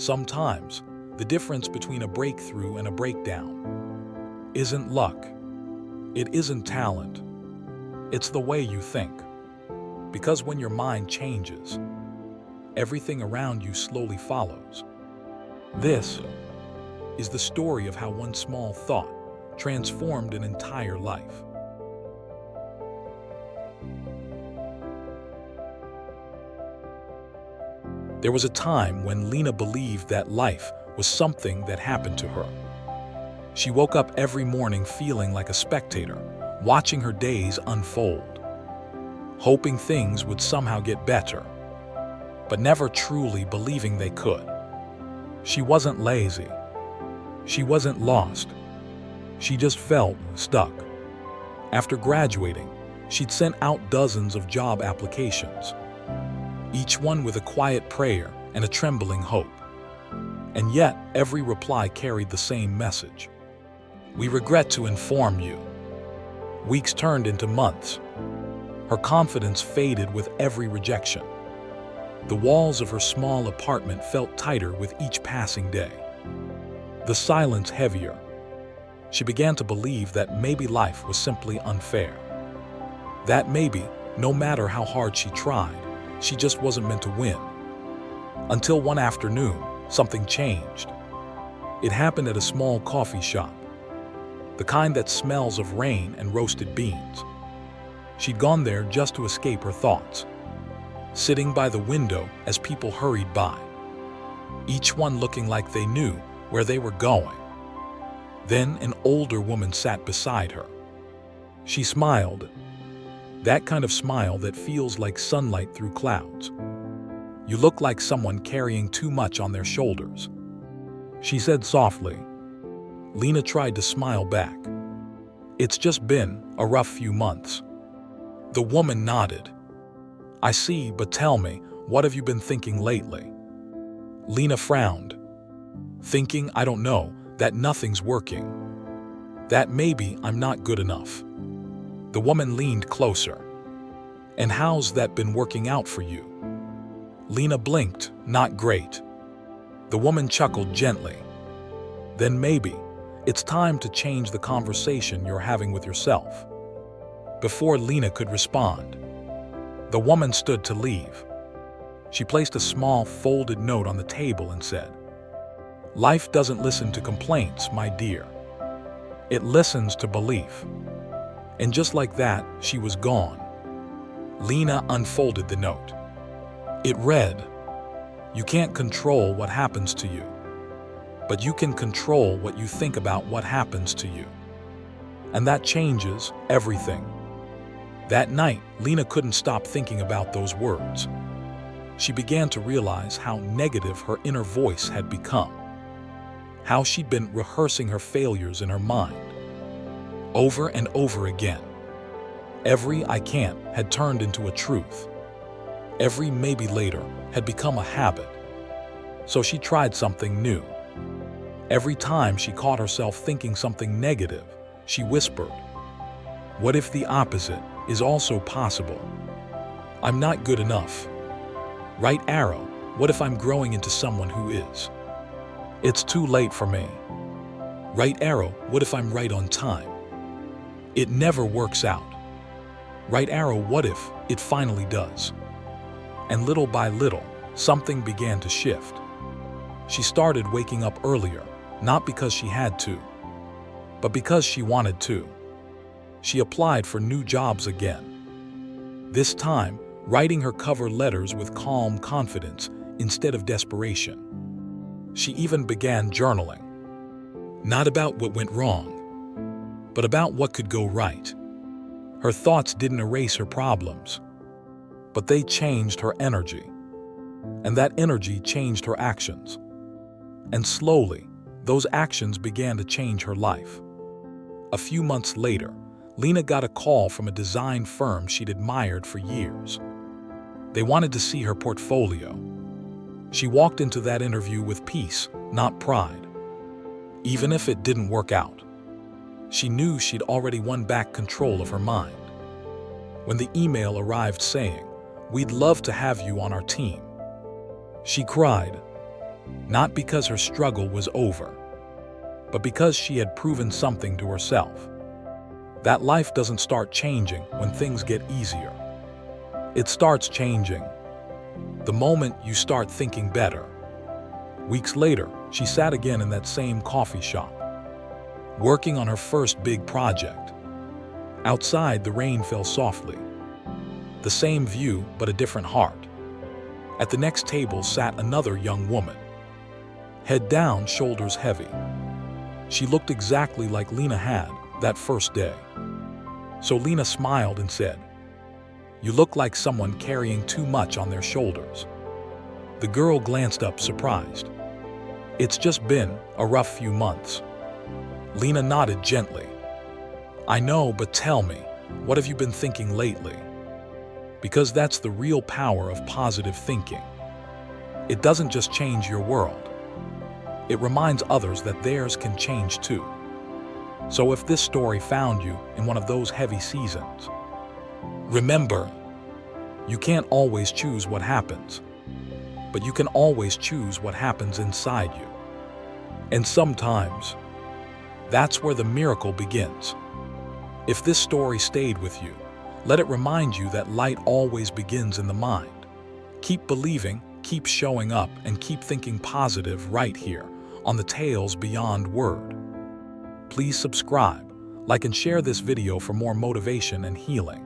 Sometimes, the difference between a breakthrough and a breakdown isn't luck. It isn't talent. It's the way you think. Because when your mind changes, everything around you slowly follows. This is the story of how one small thought transformed an entire life. There was a time when Lina believed that life was something that happened to her. She woke up every morning feeling like a spectator, watching her days unfold, hoping things would somehow get better, but never truly believing they could. She wasn't lazy. She wasn't lost. She just felt stuck. After graduating, she'd sent out dozens of job applications, each one with a quiet prayer and a trembling hope. And yet, every reply carried the same message. "We regret to inform you." Weeks turned into months. Her confidence faded with every rejection. The walls of her small apartment felt tighter with each passing day. The silence heavier. She began to believe that maybe life was simply unfair. That maybe, no matter how hard she tried, she just wasn't meant to win. Until one afternoon, something changed. It happened at a small coffee shop, the kind that smells of rain and roasted beans. She'd gone there just to escape her thoughts, sitting by the window as people hurried by, each one looking like they knew where they were going. Then an older woman sat beside her. She smiled, that kind of smile that feels like sunlight through clouds. "You look like someone carrying too much on their shoulders," she said softly. Lina tried to smile back. "It's just been a rough few months." The woman nodded. "I see, but tell me, what have you been thinking lately?" Lina frowned. "Thinking, I don't know, that nothing's working. That maybe I'm not good enough." The woman leaned closer. "And how's that been working out for you?" Lina blinked. "Not great." The woman chuckled gently. "Then maybe it's time to change the conversation you're having with yourself." Before Lina could respond, the woman stood to leave. She placed a small folded note on the table and said, "Life doesn't listen to complaints, my dear. It listens to belief." And just like that, she was gone. Lina unfolded the note. It read, "You can't control what happens to you, but you can control what you think about what happens to you. And that changes everything." That night, Lina couldn't stop thinking about those words. She began to realize how negative her inner voice had become, how she'd been rehearsing her failures in her mind, over and over again. Every "I can't" had turned into a truth. Every "maybe later" had become a habit. So she tried something new. Every time she caught herself thinking something negative, she whispered, "What if the opposite is also possible? I'm not good enough." Right arrow, what if I'm growing into someone who is? It's too late for me. Right arrow, what if I'm right on time? It never works out. Right arrow, what if it finally does? And little by little, something began to shift. She started waking up earlier, not because she had to, but because she wanted to. She applied for new jobs again. This time, writing her cover letters with calm confidence instead of desperation. She even began journaling. Not about what went wrong, but about what could go right. Her thoughts didn't erase her problems, but they changed her energy. And that energy changed her actions. And slowly, those actions began to change her life. A few months later, Lina got a call from a design firm she'd admired for years. They wanted to see her portfolio. She walked into that interview with peace, not pride. Even if it didn't work out, she knew she'd already won back control of her mind. When the email arrived saying, "We'd love to have you on our team," she cried, Not because her struggle was over, but because she had proven something to herself. That life doesn't start changing when things get easier. It starts changing the moment you start thinking better. Weeks later, she sat again in that same coffee shop, working on her first big project. Outside, the rain fell softly. The same view, but a different heart. At the next table sat another young woman, head down, shoulders heavy. She looked exactly like Lina had that first day. So Lina smiled and said, "You look like someone carrying too much on their shoulders." The girl glanced up, surprised. "It's just been a rough few months." Lina nodded gently. "I know, but tell me, what have you been thinking lately?" Because that's the real power of positive thinking. It doesn't just change your world. It reminds others that theirs can change too. So if this story found you in one of those heavy seasons, remember, you can't always choose what happens, but you can always choose what happens inside you. And sometimes, that's where the miracle begins. If this story stayed with you, let it remind you that light always begins in the mind. Keep believing, keep showing up, and keep thinking positive right here on the Tales Beyond Word. Please subscribe, like, and share this video for more motivation and healing.